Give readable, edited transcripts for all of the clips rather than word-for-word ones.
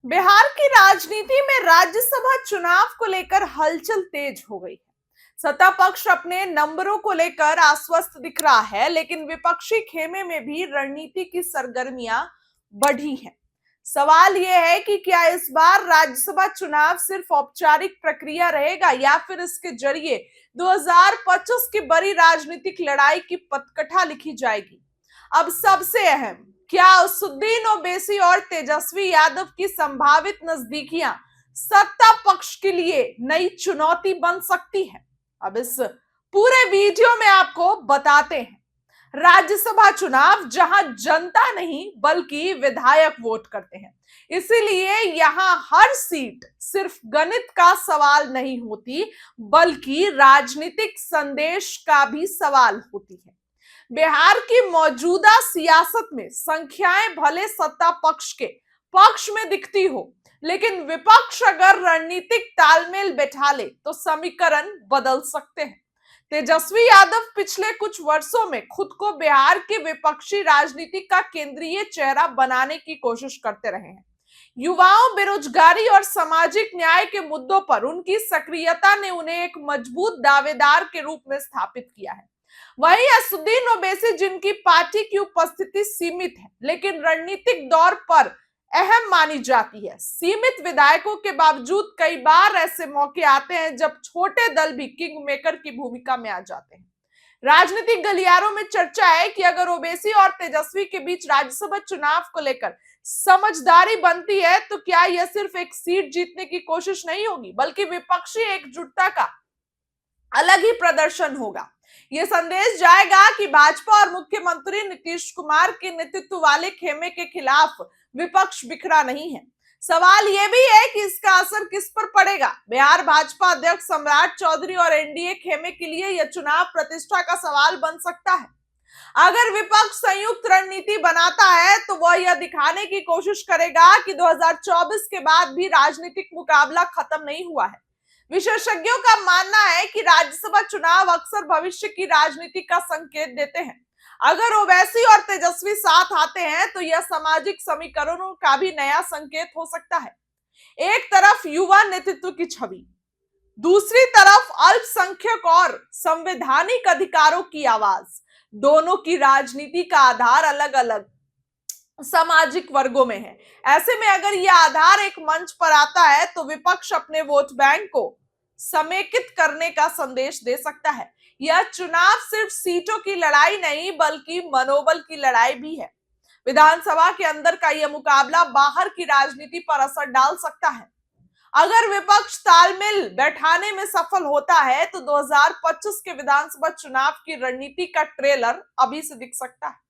बिहार की राजनीति में राज्यसभा चुनाव को लेकर हलचल तेज हो गई है। सत्ता पक्ष अपने नंबरों को लेकर आश्वस्त दिख रहा है, लेकिन विपक्षी खेमे में भी रणनीति की सरगर्मियां बढ़ी हैं। सवाल यह है कि क्या इस बार राज्यसभा चुनाव सिर्फ औपचारिक प्रक्रिया रहेगा या फिर इसके जरिए 2025 की बड़ी राजनीतिक लड़ाई की पटकथा लिखी जाएगी। अब सबसे अहम, क्या असुद्दीन ओवैसी और तेजस्वी यादव की संभावित नजदीकियां सत्ता पक्ष के लिए नई चुनौती बन सकती है। अब इस पूरे वीडियो में आपको बताते हैं। राज्यसभा चुनाव जहां जनता नहीं बल्कि विधायक वोट करते हैं, इसीलिए यहां हर सीट सिर्फ गणित का सवाल नहीं होती बल्कि राजनीतिक संदेश का भी सवाल होती है। बिहार की मौजूदा सियासत में संख्याएं भले सत्ता पक्ष के पक्ष में दिखती हो, लेकिन विपक्ष अगर रणनीतिक तालमेल बैठा ले तो समीकरण बदल सकते हैं। तेजस्वी यादव पिछले कुछ वर्षों में खुद को बिहार की विपक्षी राजनीति का केंद्रीय चेहरा बनाने की कोशिश करते रहे हैं। युवाओं, बेरोजगारी और सामाजिक न्याय के मुद्दों पर उनकी सक्रियता ने उन्हें एक मजबूत दावेदार के रूप में स्थापित किया है। वहीं असुद्दीन ओवैसी, जिनकी पार्टी की उपस्थिति सीमित है लेकिन रणनीतिक दौर पर अहम मानी जाती है, सीमित विधायकों के बावजूद कई बार ऐसे मौके आते हैं जब छोटे दल भी किंग मेकर की भूमिका में आ जाते हैं। राजनीतिक गलियारों में चर्चा है कि अगर ओवैसी और तेजस्वी के बीच राज्यसभा चुनाव को लेकर समझदारी बनती है तो क्या यह सिर्फ एक सीट जीतने की कोशिश नहीं होगी बल्कि विपक्षी एकजुटता का अलग ही प्रदर्शन होगा। यह संदेश जाएगा कि भाजपा और मुख्यमंत्री नीतीश कुमार के नेतृत्व वाले खेमे के खिलाफ विपक्ष बिखरा नहीं है। सवाल यह भी है कि इसका असर किस पर पड़ेगा। बिहार भाजपा अध्यक्ष सम्राट चौधरी और एनडीए खेमे के लिए यह चुनाव प्रतिष्ठा का सवाल बन सकता है। अगर विपक्ष संयुक्त रणनीति बनाता है तो वह यह दिखाने की कोशिश करेगा कि 2024 के बाद भी राजनीतिक मुकाबला खत्म नहीं हुआ है। विशेषज्ञों का मानना है कि राज्यसभा चुनाव अक्सर भविष्य की राजनीति का संकेत देते हैं। अगर ओवैसी और तेजस्वी साथ आते हैं तो यह सामाजिक समीकरणों का भी नया संकेत हो सकता है। एक तरफ युवा नेतृत्व की छवि, दूसरी तरफ अल्पसंख्यक और संवैधानिक अधिकारों की आवाज। दोनों की राजनीति का आधार अलग अलग सामाजिक वर्गों में है। ऐसे में अगर यह आधार एक मंच पर आता है तो विपक्ष अपने वोट बैंक को समेकित करने का संदेश दे सकता है। यह चुनाव सिर्फ सीटों की लड़ाई नहीं बल्कि मनोबल की लड़ाई भी है। विधानसभा के अंदर का यह मुकाबला बाहर की राजनीति पर असर डाल सकता है। अगर विपक्ष तालमेल बैठाने में सफल होता है तो 2025 के विधानसभा चुनाव की रणनीति का ट्रेलर अभी से दिख सकता है।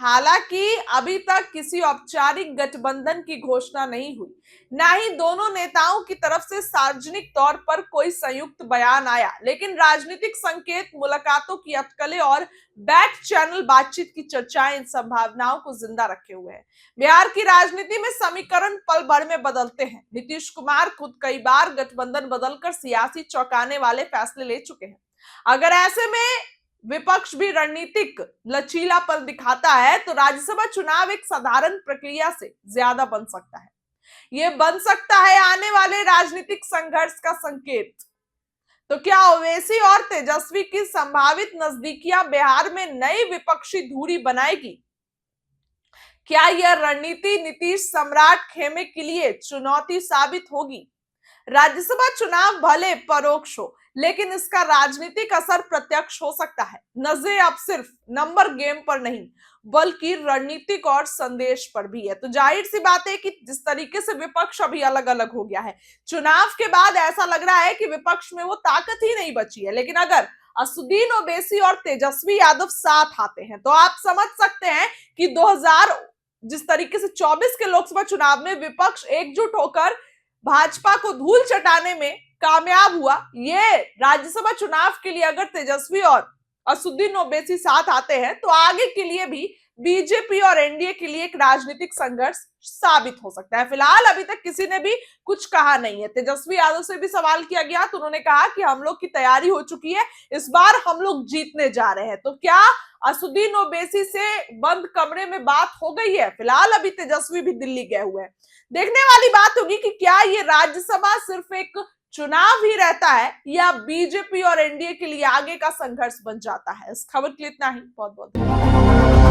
हालांकि अभी तक किसी औपचारिक गठबंधन की घोषणा नहीं हुई, ना ही दोनों नेताओं की तरफ से सार्वजनिक तौर पर कोई संयुक्त बयान आया, लेकिन राजनीतिक संकेत, मुलाकातों की अटकलें और बैक चैनल बातचीत की चर्चाएं इन संभावनाओं को जिंदा रखे हुए हैं। बिहार की राजनीति में समीकरण पल भर में बदलते हैं। नीतीश कुमार खुद कई बार गठबंधन बदलकर सियासी चौंकाने वाले फैसले ले चुके हैं। अगर ऐसे में विपक्ष भी रणनीतिक लचीलापन दिखाता है तो राज्यसभा चुनाव एक साधारण प्रक्रिया से ज्यादा बन सकता है। यह बन सकता है आने वाले राजनीतिक संघर्ष का संकेत। तो क्या ओवैसी और तेजस्वी की संभावित नजदीकियां बिहार में नई विपक्षी धुरी बनाएगी? क्या यह रणनीति नीतीश सम्राट खेमे के लिए चुनौती साबित होगी? राज्यसभा चुनाव भले परोक्ष हो लेकिन इसका राजनीतिक असर प्रत्यक्ष हो सकता है। नजरें अब सिर्फ नंबर गेम पर नहीं बल्कि रणनीतिक और संदेश पर भी है। तो जाहिर सी बात है कि जिस तरीके से विपक्ष अभी अलग अलग हो गया है, चुनाव के बाद ऐसा लग रहा है कि विपक्ष में वो ताकत ही नहीं बची है। लेकिन अगर असुद्दीन ओवैसी और तेजस्वी यादव साथ आते हैं तो आप समझ सकते हैं कि 2000 जिस तरीके से 24 के लोकसभा चुनाव में विपक्ष एकजुट होकर भाजपा को धूल चटाने में कामयाब हुआ, ये राज्यसभा चुनाव के लिए अगर तेजस्वी और असुद्दीन ओवैसी साथ आते हैं तो आगे के लिए भी बीजेपी और एनडीए के लिए एक राजनीतिक संघर्ष साबित हो सकता है। फिलहाल अभी तक किसी ने भी कुछ कहा नहीं है। तेजस्वी यादव से भी सवाल किया गया तो उन्होंने कहा कि हम लोग की तैयारी हो चुकी है, इस बार हम लोग जीतने जा रहे हैं। तो क्या असुद्दीन ओवैसी से बंद कमरे में बात हो गई है? फिलहाल अभी तेजस्वी भी दिल्ली गए हुए हैं। देखने वाली बात होगी कि क्या ये राज्यसभा सिर्फ एक चुनाव ही रहता है या बीजेपी और एनडीए के लिए आगे का संघर्ष बन जाता है। इस खबर के लिए इतना ही। बहुत बहुत